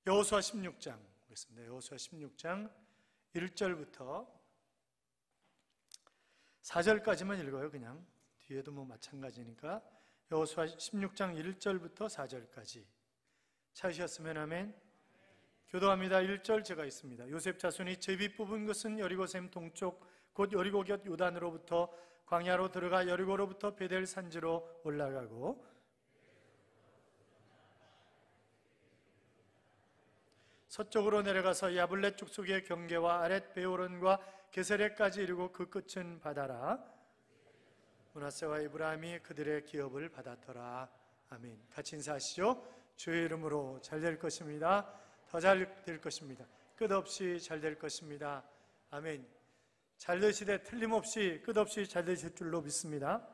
여호수아 16장 보겠습니다. 여호수아 16장 1절부터 4절까지만 읽어요. 그냥 뒤에도 뭐 마찬가지니까. 여호수아 16장 1절부터 4절까지 찾으셨으면 아멘. 교도합니다. 1절 제가 있습니다. 요셉 자손이 제비 뽑은 것은 여리고샘 동쪽 곧 여리고 곁 요단으로부터 광야로 들어가 여리고로부터 베델 산지로 올라가고 서쪽으로 내려가서 야블렛 족속의 경계와 아렛 베오론과 게세레까지 이르고 그 끝은 바다라. 므낫세와 에브라임이 그들의 기업을 받았더라. 아멘. 같이 인사하시죠. 주의 이름으로 잘 될 것입니다. 더 잘 될 것입니다. 끝없이 잘 될 것입니다. 아멘. 잘 되시되 틀림없이 끝없이 잘 되실 줄로 믿습니다.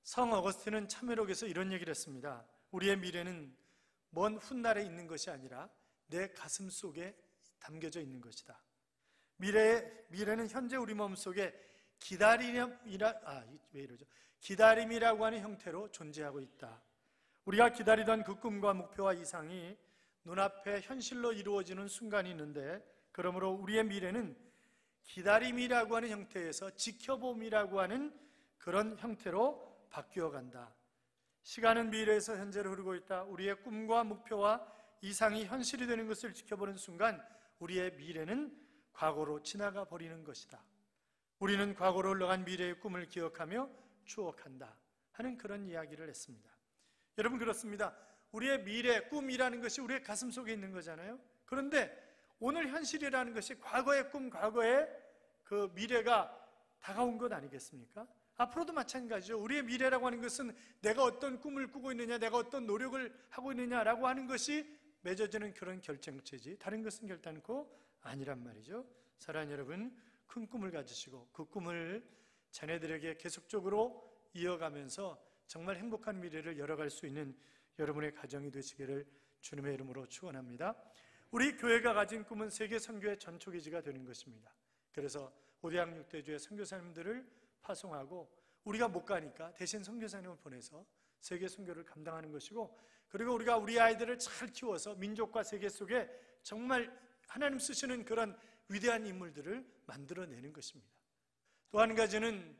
성 어거스틴은 참회록에서 이런 얘기를 했습니다. 우리의 미래는 먼 훗날에 있는 것이 아니라 내 가슴 속에 담겨져 있는 것이다. 미래는 현재 우리 몸속에 기다림이라고 하는 형태로 존재하고 있다. 우리가 기다리던 그 꿈과 목표와 이상이 눈앞에 현실로 이루어지는 순간이 있는데, 그러므로 우리의 미래는 기다림이라고 하는 형태에서 지켜봄이라고 하는 그런 형태로 바뀌어 간다. 시간은 미래에서 현재로 흐르고 있다. 우리의 꿈과 목표와 이상이 현실이 되는 것을 지켜보는 순간 우리의 미래는 과거로 지나가 버리는 것이다. 우리는 과거로 흘러간 미래의 꿈을 기억하며 추억한다 하는 그런 이야기를 했습니다. 여러분, 그렇습니다. 우리의 미래, 꿈이라는 것이 우리의 가슴 속에 있는 거잖아요. 그런데 오늘 현실이라는 것이 과거의 꿈, 과거의 그 미래가 다가온 것 아니겠습니까? 앞으로도 마찬가지죠. 우리의 미래라고 하는 것은 내가 어떤 꿈을 꾸고 있느냐, 내가 어떤 노력을 하고 있느냐라고 하는 것이 맺어지는 그런 결정체지, 다른 것은 결단코 아니란 말이죠. 사랑하는 여러분, 큰 꿈을 가지시고 그 꿈을 자녀들에게 계속적으로 이어가면서 정말 행복한 미래를 열어갈 수 있는 여러분의 가정이 되시기를 주님의 이름으로 축원합니다. 우리 교회가 가진 꿈은 세계 선교의 전초기지가 되는 것입니다. 그래서 오대학 6대주의 선교사님들을 파송하고 우리가 못 가니까 대신 선교사님을 보내서 세계 선교를 감당하는 것이고, 그리고 우리가 우리 아이들을 잘 키워서 민족과 세계 속에 정말 하나님 쓰시는 그런 위대한 인물들을 만들어내는 것입니다. 또 한 가지는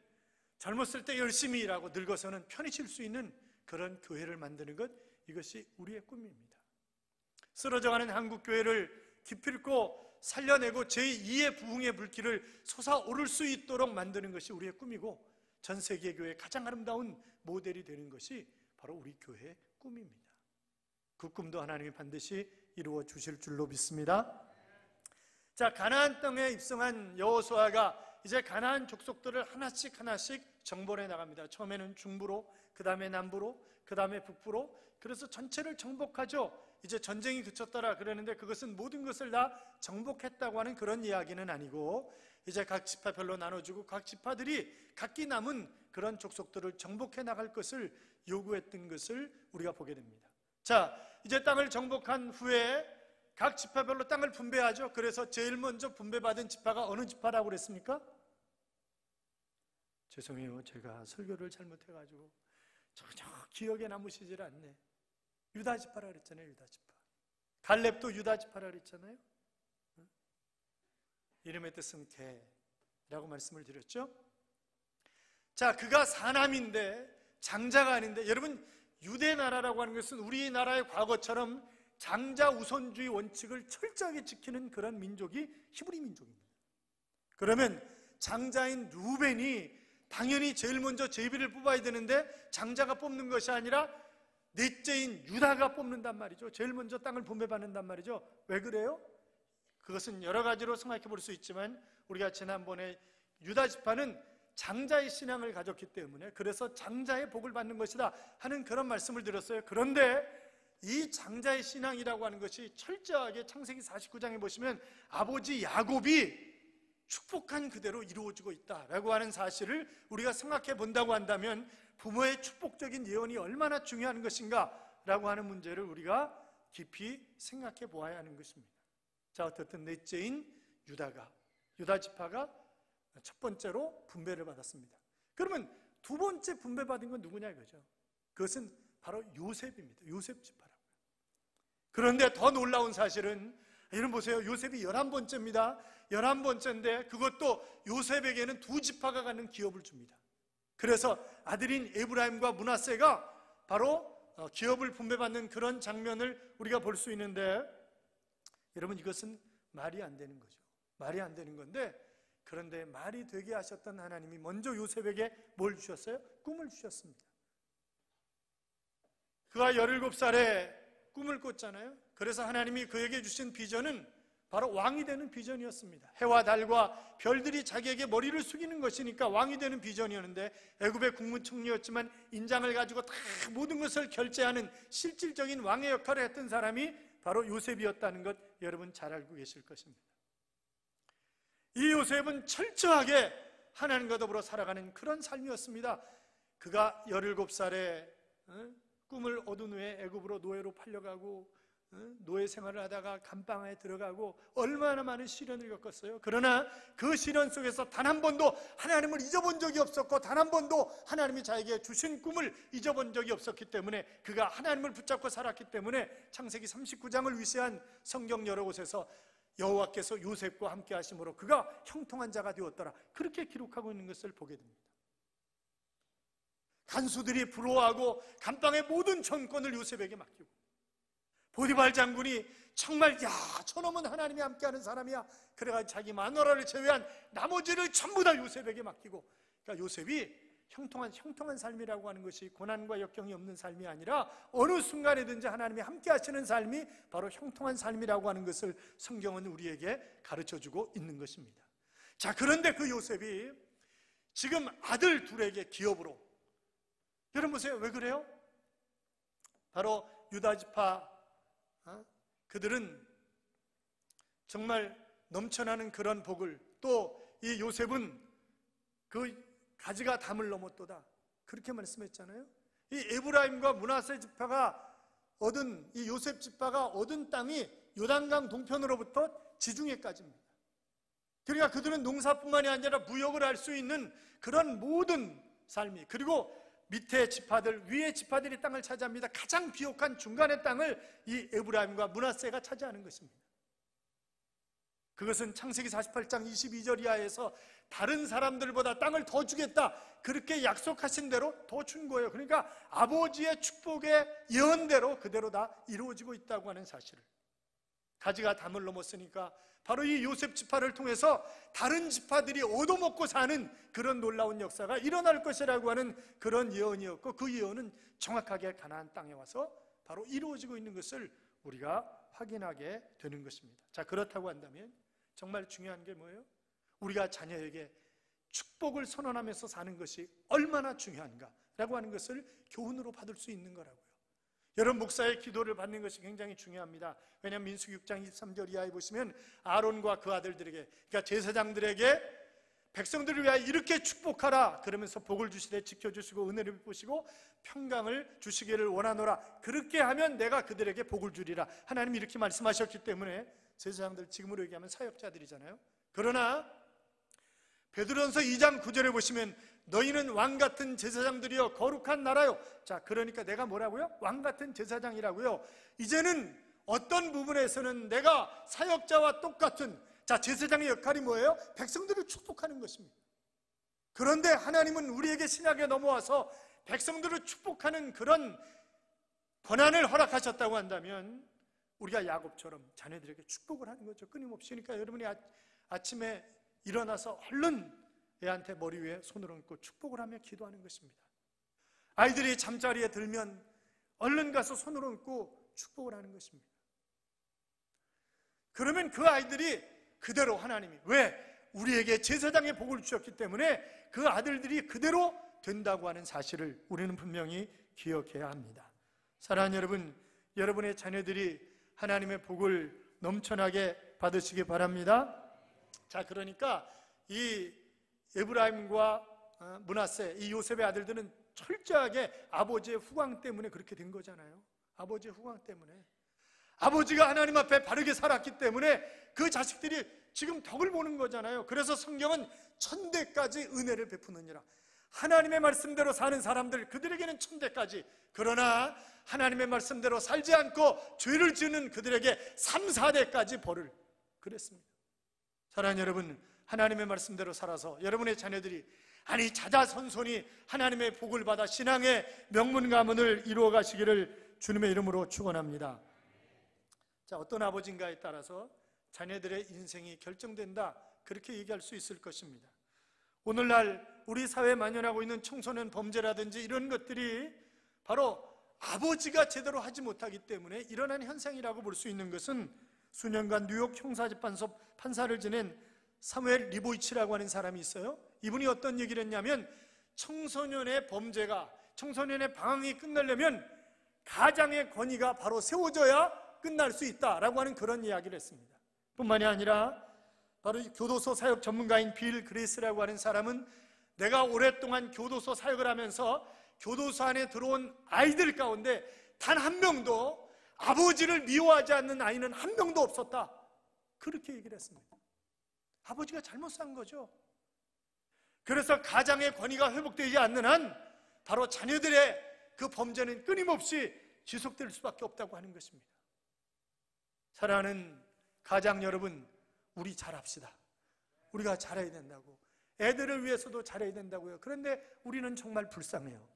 젊었을 때 열심히 일하고 늙어서는 편히 쉴 수 있는 그런 교회를 만드는 것, 이것이 우리의 꿈입니다. 쓰러져가는 한국교회를 기필코 살려내고 제2의 부흥의 불길을 솟아오를 수 있도록 만드는 것이 우리의 꿈이고, 전 세계 교회의 가장 아름다운 모델이 되는 것이 바로 우리 교회의 꿈입니다. 그 꿈도 하나님이 반드시 이루어 주실 줄로 믿습니다. 자, 가나안 땅에 입성한 여호수아가 이제 가나안 족속들을 하나씩 정벌해 나갑니다. 처음에는 중부로, 그 다음에 남부로, 그 다음에 북부로. 그래서 전체를 정복하죠. 이제 전쟁이 그쳤더라 그러는데 그것은 모든 것을 다 정복했다고 하는 그런 이야기는 아니고, 이제 각 지파별로 나눠주고 각 지파들이 각기 남은 그런 족속들을 정복해 나갈 것을 요구했던 것을 우리가 보게 됩니다. 자, 이제 땅을 정복한 후에 각 지파별로 땅을 분배하죠. 그래서 제일 먼저 분배받은 지파가 어느 지파라고 그랬습니까? 죄송해요, 제가 설교를 잘못해가지고 전혀 기억에 남으시질 않네. 유다 지파라 그랬잖아요. 유다 지파. 갈렙도 유다 지파라 그랬잖아요. 이름의 뜻은 개라고 말씀을 드렸죠. 자, 그가 사남인데 장자가 아닌데, 여러분, 유대 나라라고 하는 것은 우리나라의 과거처럼 장자 우선주의 원칙을 철저하게 지키는 그런 민족이 히브리 민족입니다. 그러면 장자인 루벤이 당연히 제일 먼저 제비를 뽑아야 되는데 장자가 뽑는 것이 아니라 넷째인 유다가 뽑는단 말이죠. 제일 먼저 땅을 분배받는단 말이죠. 왜 그래요? 그것은 여러 가지로 생각해 볼 수 있지만, 우리가 지난번에 유다 지파는 장자의 신앙을 가졌기 때문에 그래서 장자의 복을 받는 것이다 하는 그런 말씀을 드렸어요. 그런데 이 장자의 신앙이라고 하는 것이 철저하게 창세기 49장에 보시면 아버지 야곱이 축복한 그대로 이루어지고 있다라고 하는 사실을 우리가 생각해 본다고 한다면, 부모의 축복적인 예언이 얼마나 중요한 것인가 라고 하는 문제를 우리가 깊이 생각해 보아야 하는 것입니다. 자, 어쨌든 넷째인 유다 지파가 첫 번째로 분배를 받았습니다. 그러면 두 번째 분배받은 건 누구냐 이거죠. 그것은 바로 요셉입니다. 요셉 지파라고요. 그런데 더 놀라운 사실은, 여러분 보세요. 요셉이 11번째입니다. 11번째인데 그것도 요셉에게는 두 지파가 갖는 기업을 줍니다. 그래서 아들인 에브라임과 므낫세가 바로 기업을 분배받는 그런 장면을 우리가 볼 수 있는데, 여러분 이것은 말이 안 되는 거죠. 말이 안 되는 건데, 그런데 말이 되게 하셨던 하나님이 먼저 요셉에게 뭘 주셨어요? 꿈을 주셨습니다. 그가 17살에 꿈을 꿨잖아요. 그래서 하나님이 그에게 주신 비전은 바로 왕이 되는 비전이었습니다. 해와 달과 별들이 자기에게 머리를 숙이는 것이니까 왕이 되는 비전이었는데, 애굽의 국무총리였지만 인장을 가지고 다 모든 것을 결제하는 실질적인 왕의 역할을 했던 사람이 바로 요셉이었다는 것 여러분 잘 알고 계실 것입니다. 이 요셉은 철저하게 하나님과 더불어 살아가는 그런 삶이었습니다. 그가 17살에 꿈을 얻은 후에 애굽으로 노예로 팔려가고 노예 생활을 하다가 감방에 들어가고 얼마나 많은 시련을 겪었어요. 그러나 그 시련 속에서 단 한 번도 하나님을 잊어본 적이 없었고, 단 한 번도 하나님이 자에게 주신 꿈을 잊어본 적이 없었기 때문에, 그가 하나님을 붙잡고 살았기 때문에 창세기 39장을 위시한 성경 여러 곳에서 여호와께서 요셉과 함께 하심으로 그가 형통한 자가 되었더라, 그렇게 기록하고 있는 것을 보게 됩니다. 간수들이 부러워하고 감방의 모든 전권을 요셉에게 맡기고, 보디발 장군이 정말 야, 저놈은 하나님이 함께하는 사람이야, 그래가지고 자기 마누라를 제외한 나머지를 전부 다 요셉에게 맡기고, 그러니까 요셉이 형통한 삶이라고 하는 것이 고난과 역경이 없는 삶이 아니라 어느 순간에든지 하나님이 함께 하시는 삶이 바로 형통한 삶이라고 하는 것을 성경은 우리에게 가르쳐주고 있는 것입니다. 자, 그런데 그 요셉이 지금 아들 둘에게 기업으로, 여러분 보세요. 왜 그래요? 바로 유다 지파, 그들은 정말 넘쳐나는 그런 복을, 또 이 요셉은 그 가지가 담을 넘었도다, 그렇게 말씀했잖아요. 이 에브라임과 므낫세 지파가 얻은, 이 요셉 지파가 얻은 땅이 요단강 동편으로부터 지중해까지입니다. 그러니까 그들은 농사뿐만이 아니라 무역을 할 수 있는 그런 모든 삶이, 그리고 밑에 지파들, 위에 지파들이 땅을 차지합니다. 가장 비옥한 중간의 땅을 이 에브라임과 므낫세가 차지하는 것입니다. 그것은 창세기 48장 22절 이하에서 다른 사람들보다 땅을 더 주겠다, 그렇게 약속하신 대로 더 준 거예요. 그러니까 아버지의 축복의 예언대로 그대로 다 이루어지고 있다고 하는 사실을, 가지가 담을 넘었으니까 바로 이 요셉 지파를 통해서 다른 지파들이 얻어먹고 사는 그런 놀라운 역사가 일어날 것이라고 하는 그런 예언이었고, 그 예언은 정확하게 가나안 땅에 와서 바로 이루어지고 있는 것을 우리가 확인하게 되는 것입니다. 자, 그렇다고 한다면 정말 중요한 게 뭐예요? 우리가 자녀에게 축복을 선언하면서 사는 것이 얼마나 중요한가라고 하는 것을 교훈으로 받을 수 있는 거라고요. 여러분, 목사의 기도를 받는 것이 굉장히 중요합니다. 왜냐하면 민수기 6장 23절 이하에 보시면 아론과 그 아들들에게, 그러니까 제사장들에게 백성들을 위하여 이렇게 축복하라, 그러면서 복을 주시되 지켜주시고 은혜를 베푸시고 평강을 주시기를 원하노라, 그렇게 하면 내가 그들에게 복을 주리라, 하나님이 이렇게 말씀하셨기 때문에 제사장들, 지금으로 얘기하면 사역자들이잖아요. 그러나 베드로전서 2장 9절에 보시면 너희는 왕같은 제사장들이여 거룩한 나라요. 자, 그러니까 내가 뭐라고요? 왕같은 제사장이라고요. 이제는 어떤 부분에서는 내가 사역자와 똑같은, 자, 제사장의 역할이 뭐예요? 백성들을 축복하는 것입니다. 그런데 하나님은 우리에게 신약에 넘어와서 백성들을 축복하는 그런 권한을 허락하셨다고 한다면 우리가 야곱처럼 자녀들에게 축복을 하는 거죠. 끊임없이. 그러니까 여러분이 아침에 일어나서 얼른 애한테 머리 위에 손을 얹고 축복을 하며 기도하는 것입니다. 아이들이 잠자리에 들면 얼른 가서 손을 얹고 축복을 하는 것입니다. 그러면 그 아이들이 그대로 하나님이, 왜? 우리에게 제사장의 복을 주셨기 때문에 그 아들들이 그대로 된다고 하는 사실을 우리는 분명히 기억해야 합니다. 사랑하는 여러분, 여러분의 자녀들이 하나님의 복을 넘쳐나게 받으시기 바랍니다. 자, 그러니까 이 에브라임과 므낫세, 이 요셉의 아들들은 철저하게 아버지의 후광 때문에 그렇게 된 거잖아요. 아버지의 후광 때문에, 아버지가 하나님 앞에 바르게 살았기 때문에 그 자식들이 지금 덕을 보는 거잖아요. 그래서 성경은 천대까지 은혜를 베푸느니라, 하나님의 말씀대로 사는 사람들, 그들에게는 천대까지. 그러나 하나님의 말씀대로 살지 않고 죄를 지는 그들에게 3, 4대까지 벌을 그랬습니다. 사랑하는 여러분, 하나님의 말씀대로 살아서 여러분의 자녀들이 자자손손이 하나님의 복을 받아 신앙의 명문 가문을 이루어 가시기를 주님의 이름으로 축원합니다. 자, 어떤 아버지인가에 따라서 자녀들의 인생이 결정된다, 그렇게 얘기할 수 있을 것입니다. 오늘날 우리 사회에 만연하고 있는 청소년 범죄라든지 이런 것들이 바로 아버지가 제대로 하지 못하기 때문에 일어난 현상이라고 볼 수 있는 것은 수년간 뉴욕 형사재판소 판사를 지낸 사무엘 리보이치라고 하는 사람이 있어요. 이분이 어떤 얘기를 했냐면, 청소년의 범죄가, 청소년의 방황이 끝나려면 가장의 권위가 바로 세워져야 끝날 수 있다라고 하는 그런 이야기를 했습니다. 뿐만이 아니라 바로 교도소 사역 전문가인 빌 그레이스라고 하는 사람은, 내가 오랫동안 교도소 사역을 하면서 교도소 안에 들어온 아이들 가운데 단 한 명도 아버지를 미워하지 않는 아이는 한 명도 없었다, 그렇게 얘기를 했습니다. 아버지가 잘못 산 거죠. 그래서 가장의 권위가 회복되지 않는 한 바로 자녀들의 그 범죄는 끊임없이 지속될 수밖에 없다고 하는 것입니다. 사랑하는 가장 여러분, 우리 잘합시다. 우리가 잘해야 된다고, 애들을 위해서도 잘해야 된다고요. 그런데 우리는 정말 불쌍해요.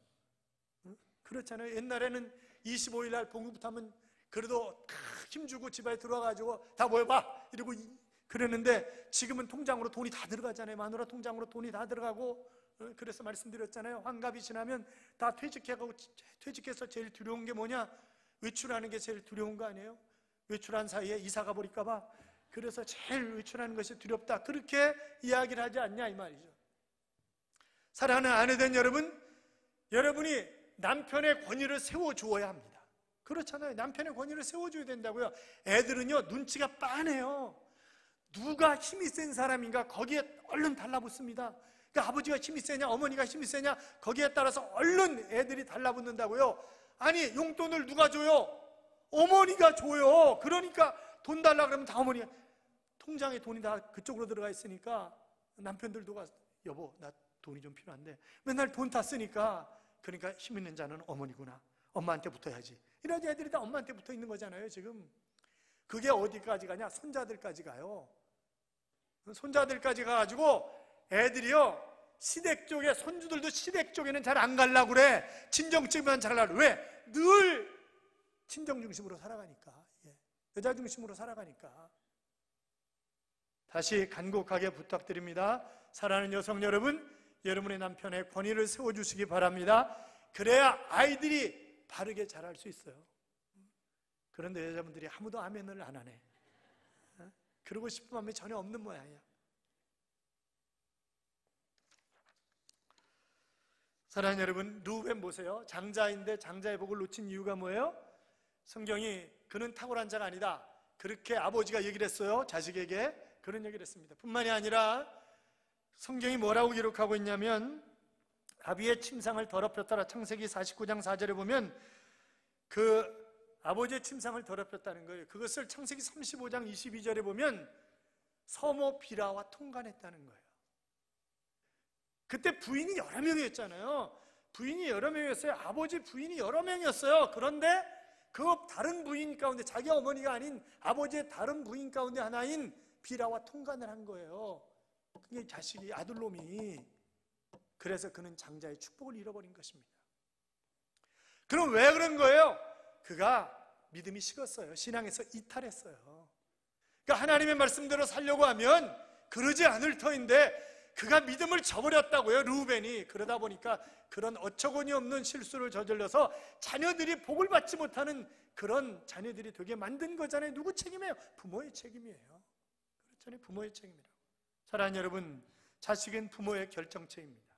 그렇잖아요. 옛날에는 25일 날 봉급부터 하면 그래도 힘주고 집에 들어와가지고 다 모여봐 이러고 그랬는데, 지금은 통장으로 돈이 다 들어가잖아요. 마누라 통장으로 돈이 다 들어가고. 그래서 말씀드렸잖아요. 환갑이 지나면 다 퇴직해서 제일 두려운 게 뭐냐? 외출하는 게 제일 두려운 거 아니에요? 외출한 사이에 이사 가버릴까 봐. 그래서 제일 외출하는 것이 두렵다, 그렇게 이야기를 하지 않냐 이 말이죠. 사랑하는 아내된 여러분, 여러분이 남편의 권위를 세워주어야 합니다. 그렇잖아요. 남편의 권위를 세워줘야 된다고요. 애들은요, 눈치가 빤해요. 누가 힘이 센 사람인가 거기에 얼른 달라붙습니다. 그러니까 아버지가 힘이 세냐 어머니가 힘이 세냐 거기에 따라서 얼른 애들이 달라붙는다고요. 아니, 용돈을 누가 줘요? 어머니가 줘요. 그러니까 돈 달라 그러면 다 어머니가, 통장에 돈이 다 그쪽으로 들어가 있으니까 남편들도 가서, 여보 나 돈이 좀 필요한데, 맨날 돈 다 쓰니까, 그러니까 힘 있는 자는 어머니구나, 엄마한테 붙어야지. 이러지 애들이 다 엄마한테 붙어 있는 거잖아요 지금. 그게 어디까지 가냐? 손자들까지 가요. 손자들까지 가가지고 애들이요, 시댁 쪽에, 손주들도 시댁 쪽에는 잘 안 가려고 그래. 친정 집만 잘 가려고. 왜? 늘 친정 중심으로 살아가니까. 여자 중심으로 살아가니까. 다시 간곡하게 부탁드립니다. 사랑하는 여성 여러분, 여러분의 남편의 권위를 세워주시기 바랍니다. 그래야 아이들이 바르게 자랄 수 있어요. 그런데 여자분들이 아무도 아멘을 안 하네. 그러고 싶은 마음이 전혀 없는 모양이야. 사랑하는 여러분, 루벤 보세요. 장자인데 장자의 복을 놓친 이유가 뭐예요? 성경이 그는 탁월한 자가 아니다, 그렇게 아버지가 얘기를 했어요. 자식에게 그런 얘기를 했습니다. 뿐만이 아니라 성경이 뭐라고 기록하고 있냐면, 아비의 침상을 더럽혔더라. 창세기 49장 4절에 보면 그 아버지의 침상을 더럽혔다는 거예요. 그것을 창세기 35장 22절에 보면 서모 비라와 통간했다는 거예요. 그때 부인이 여러 명이었잖아요. 부인이 여러 명이었어요. 아버지 부인이 여러 명이었어요. 그런데 그 다른 부인 가운데, 자기 어머니가 아닌 아버지의 다른 부인 가운데 하나인 비라와 통간을 한 거예요. 그게 자식이, 아들놈이. 그래서 그는 장자의 축복을 잃어버린 것입니다. 그럼 왜 그런 거예요? 그가 믿음이 식었어요. 신앙에서 이탈했어요. 그러니까 하나님의 말씀대로 살려고 하면 그러지 않을 터인데, 그가 믿음을 저버렸다고요, 루벤이. 그러다 보니까 그런 어처구니 없는 실수를 저질러서 자녀들이 복을 받지 못하는 그런 자녀들이 되게 만든 거잖아요. 누구 책임이에요? 부모의 책임이에요. 그렇잖아요. 부모의 책임이라고. 사랑하는 여러분, 자식은 부모의 결정체입니다.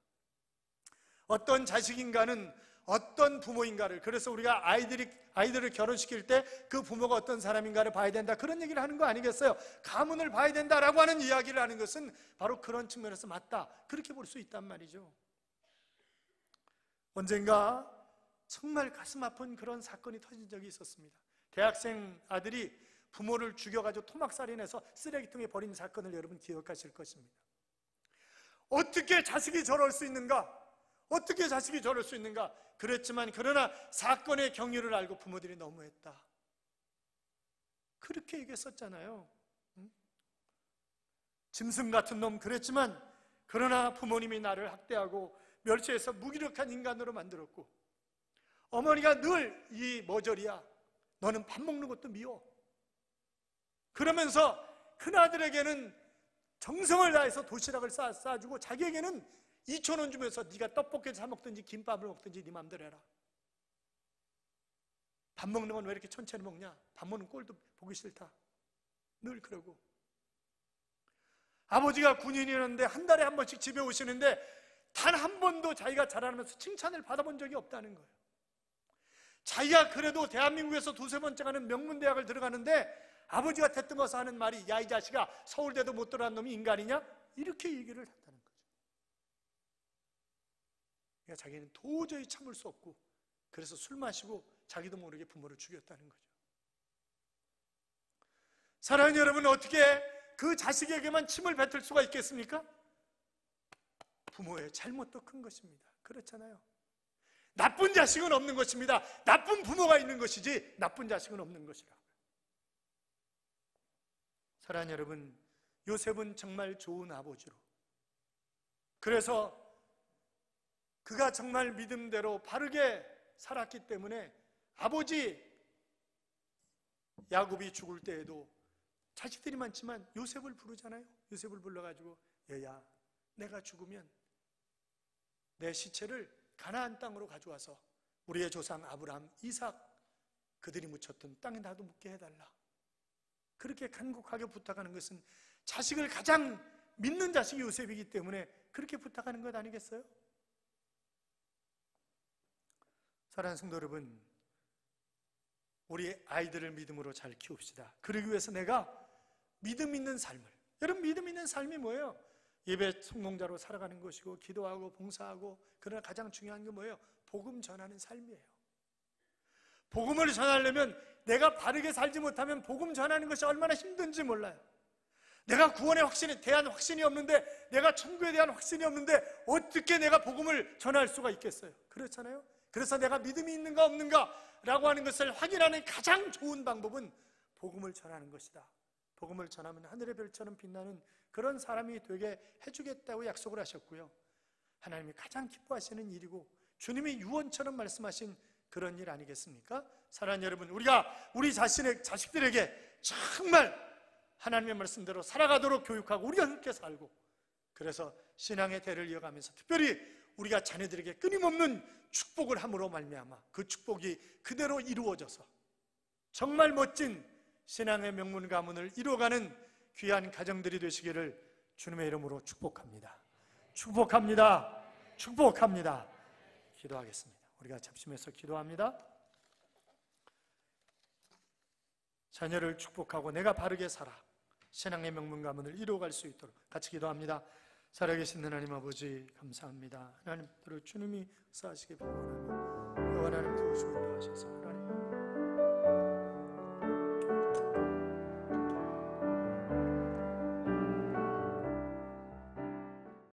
어떤 자식인가는 어떤 부모인가를, 그래서 우리가 아이들을 결혼시킬 때 그 부모가 어떤 사람인가를 봐야 된다, 그런 얘기를 하는 거 아니겠어요? 가문을 봐야 된다라고 하는 이야기를 하는 것은 바로 그런 측면에서 맞다, 그렇게 볼 수 있단 말이죠. 언젠가 정말 가슴 아픈 그런 사건이 터진 적이 있었습니다. 대학생 아들이 부모를 죽여가지고 토막살인해서 쓰레기통에 버린 사건을 여러분 기억하실 것입니다. 어떻게 자식이 저럴 수 있는가? 어떻게 자식이 저럴 수 있는가? 그랬지만 그러나 사건의 경위를 알고 부모들이 너무했다. 그렇게 얘기했었잖아요. 짐승 같은 놈 그랬지만 그러나 부모님이 나를 학대하고 멸시해서 무기력한 인간으로 만들었고, 어머니가 늘 이 머저리야, 너는 밥 먹는 것도 미워, 그러면서 큰아들에게는 정성을 다해서 도시락을 싸주고 자기에게는 2,000원 주면서 네가 떡볶이를 사 먹든지 김밥을 먹든지 네 맘대로 해라. 밥 먹는 건 왜 이렇게 천천히 먹냐? 밥 먹는 꼴도 보기 싫다. 늘 그러고, 아버지가 군인이었는데 한 달에 한 번씩 집에 오시는데 단 한 번도 자기가 자라면서 칭찬을 받아본 적이 없다는 거예요. 자기가 그래도 대한민국에서 두세 번째 가는 명문대학을 들어가는데 아버지가 대뜸어서 하는 말이, 야 이 자식아, 서울대도 못 들어간 놈이 인간이냐? 이렇게 얘기를 했다는 거죠. 그러니까 자기는 도저히 참을 수 없고, 그래서 술 마시고 자기도 모르게 부모를 죽였다는 거죠. 사랑하는 여러분, 어떻게 그 자식에게만 침을 뱉을 수가 있겠습니까? 부모의 잘못도 큰 것입니다. 그렇잖아요. 나쁜 자식은 없는 것입니다. 나쁜 부모가 있는 것이지 나쁜 자식은 없는 것이라고요. 사랑하는 여러분, 요셉은 정말 좋은 아버지로, 그래서 그가 정말 믿음대로 바르게 살았기 때문에 아버지 야곱이 죽을 때에도 자식들이 많지만 요셉을 부르잖아요. 요셉을 불러가지고, 얘야, 내가 죽으면 내 시체를 가나안 땅으로 가져와서 우리의 조상 아브라함, 이삭 그들이 묻혔던 땅에 나도 묻게 해달라. 그렇게 간곡하게 부탁하는 것은 자식을 가장 믿는 자식이 요셉이기 때문에 그렇게 부탁하는 것 아니겠어요? 사랑하는 성도 여러분, 우리 아이들을 믿음으로 잘 키웁시다. 그러기 위해서 내가 믿음 있는 삶을, 여러분 믿음 있는 삶이 뭐예요? 예배 성공자로 살아가는 것이고, 기도하고 봉사하고, 그러나 가장 중요한 게 뭐예요? 복음 전하는 삶이에요. 복음을 전하려면 내가 바르게 살지 못하면 복음 전하는 것이 얼마나 힘든지 몰라요. 내가 구원의 확신에 대한 확신이 없는데, 내가 천국에 대한 확신이 없는데 어떻게 내가 복음을 전할 수가 있겠어요? 그렇잖아요. 그래서 내가 믿음이 있는가 없는가 라고 하는 것을 확인하는 가장 좋은 방법은 복음을 전하는 것이다. 복음을 전하면 하늘의 별처럼 빛나는 그런 사람이 되게 해주겠다고 약속을 하셨고요, 하나님이 가장 기뻐하시는 일이고 주님이 유언처럼 말씀하신 그런 일 아니겠습니까? 사랑하는 여러분, 우리가 우리 자신의 자식들에게 정말 하나님의 말씀대로 살아가도록 교육하고 우리가 그렇게 살고, 그래서 신앙의 대를 이어가면서 특별히 우리가 자녀들에게 끊임없는 축복을 함으로 말미암아 그 축복이 그대로 이루어져서 정말 멋진 신앙의 명문 가문을 이루어가는 귀한 가정들이 되시기를 주님의 이름으로 축복합니다. 축복합니다. 축복합니다. 기도하겠습니다. 우리가 잡심해서 기도합니다. 자녀를 축복하고 내가 바르게 살아 신앙의 명문 가문을 이루어갈 수 있도록 같이 기도합니다. 살아계신 하나님 아버지, 감사합니다. 하나님, 주님이 역사하시기 바랍니다. 하나님 도우시고